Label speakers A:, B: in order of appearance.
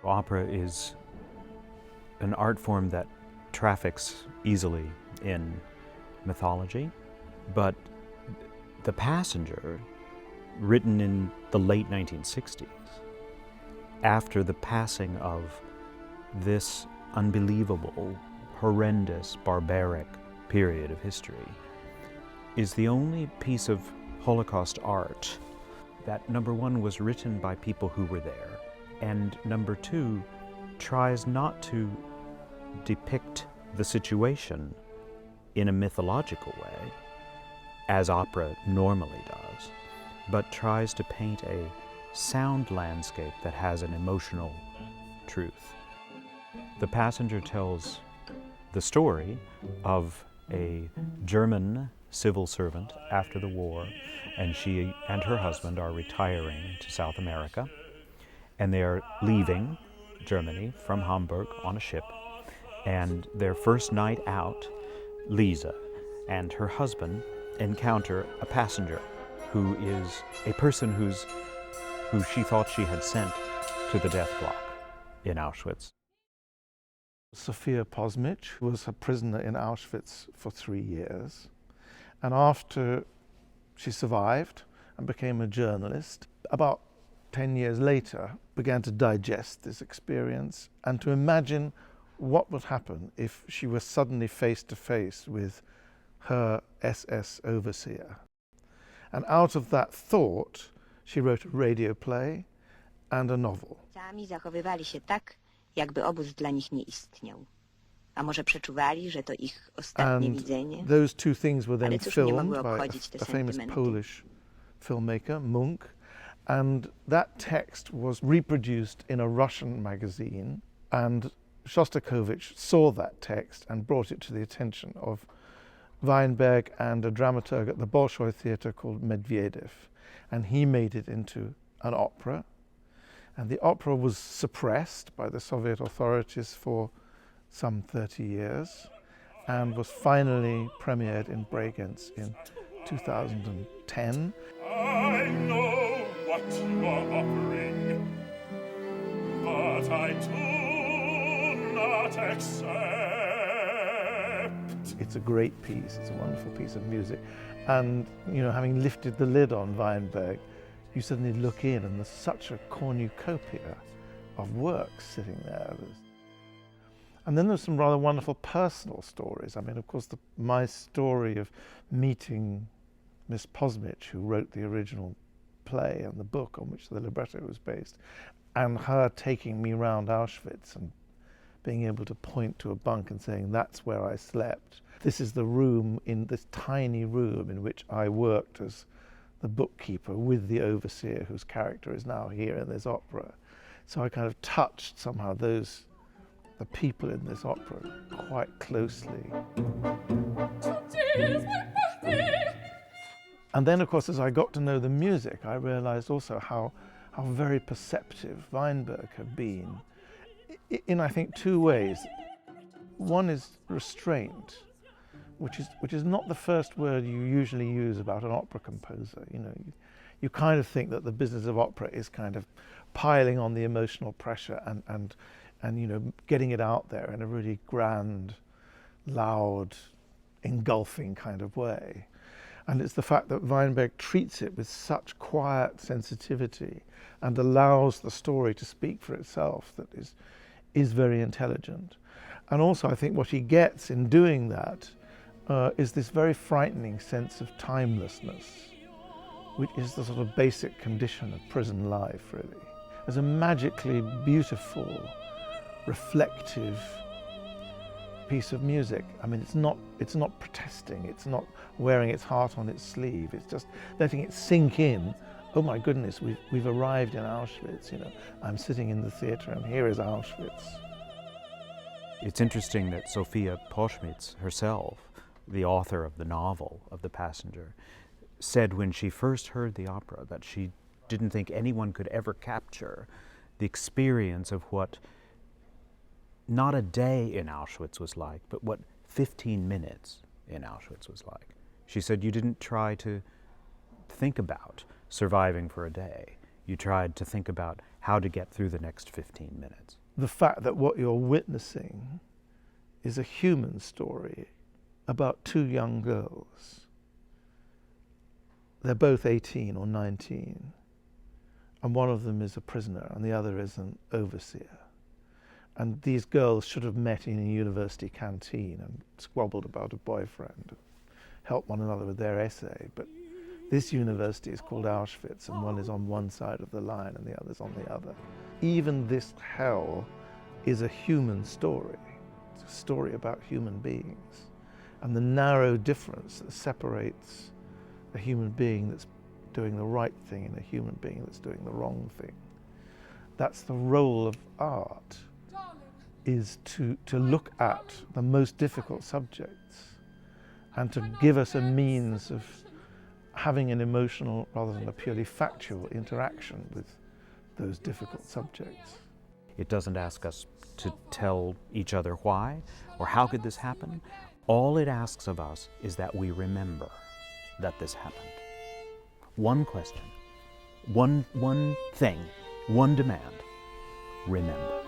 A: Opera is an art form that traffics easily in mythology, but The Passenger, written in the late 1960s, after the passing of this unbelievable, horrendous, barbaric period of history, is the only piece of Holocaust art that, number one, was written by people who were there, and number two, tries not to depict the situation in a mythological way, as opera normally does, but tries to paint a sound landscape that has an emotional truth. The Passenger tells the story of a German civil servant after the war, and she and her husband are retiring to South America, and they are leaving Germany from Hamburg on a ship, and their first night out, Lisa and her husband encounter a passenger who is a person who she thought she had sent to the death block in Auschwitz.
B: Sofia Posmic was a prisoner in Auschwitz for 3 years, and after she survived and became a journalist, about 10 years later began to digest this experience and to imagine what would happen if she was suddenly face to face with her SS overseer. And out of that thought, she wrote a radio play and a novel.
C: Sami zachowywali się tak, jakby obóz dla nich nie istniał. A może przeczuwali, że to ich ostatnie widzenie?
B: Those two things were then
C: Ale cóż mnie mogło
B: filmed by
C: obchodzić te
B: a famous
C: sentymenty?
B: Polish filmmaker, Munch, and that text was reproduced in a Russian magazine, and Shostakovich saw that text and brought it to the attention of Weinberg and a dramaturg at the Bolshoi Theatre called Medvedev, and he made it into an opera, and the opera was suppressed by the Soviet authorities for some 30 years and was finally premiered in Bregenz in 2010.
D: I know what you are offering, but I do not accept.
B: It's a great piece, it's a wonderful piece of music. And, you know, having lifted the lid on Weinberg, you suddenly look in and there's such a cornucopia of works sitting there. And then there's some rather wonderful personal stories. I mean, of course, my story of meeting Miss Posmic, who wrote the original play and the book on which the libretto was based, and her taking me round Auschwitz and being able to point to a bunk and saying, that's where I slept. This is the room, in this tiny room in which I worked as the bookkeeper with the overseer whose character is now here in this opera. So I kind of touched somehow the people in this opera quite closely. And then, of course, as I got to know the music, I realized also how very perceptive Weinberg had been in, I think, two ways. One is restraint, which is not the first word you usually use about an opera composer. You know, you kind of think that the business of opera is kind of piling on the emotional pressure and you know, getting it out there in a really grand, loud, engulfing kind of way. And it's the fact that Weinberg treats it with such quiet sensitivity and allows the story to speak for itself that is very intelligent. And also I think what he gets in doing that is this very frightening sense of timelessness, which is the sort of basic condition of prison life, really. As a magically beautiful, reflective piece of music. I mean, it's not protesting, it's not wearing its heart on its sleeve, it's just letting it sink in. Oh my goodness, we've arrived in Auschwitz, you know. I'm sitting in the theatre and here is Auschwitz.
A: It's interesting that Sofia Posmic herself, the author of the novel of The Passenger, said when she first heard the opera that she didn't think anyone could ever capture the experience of what not a day in Auschwitz was like, but what 15 minutes in Auschwitz was like. She said you didn't try to think about surviving for a day. You tried to think about how to get through the next 15 minutes.
B: The fact that what you're witnessing is a human story about two young girls. They're both 18 or 19, and one of them is a prisoner and the other is an overseer. And these girls should have met in a university canteen and squabbled about a boyfriend, helped one another with their essay. But this university is called Auschwitz, and one is on one side of the line and the other's on the other. Even this hell is a human story. It's a story about human beings. And the narrow difference that separates a human being that's doing the right thing and a human being that's doing the wrong thing. That's the role of art, is to look at the most difficult subjects and to give us a means of having an emotional rather than a purely factual interaction with those difficult subjects.
A: It doesn't ask us to tell each other why or how could this happen. All it asks of us is that we remember that this happened. One question, one thing, one demand: remember.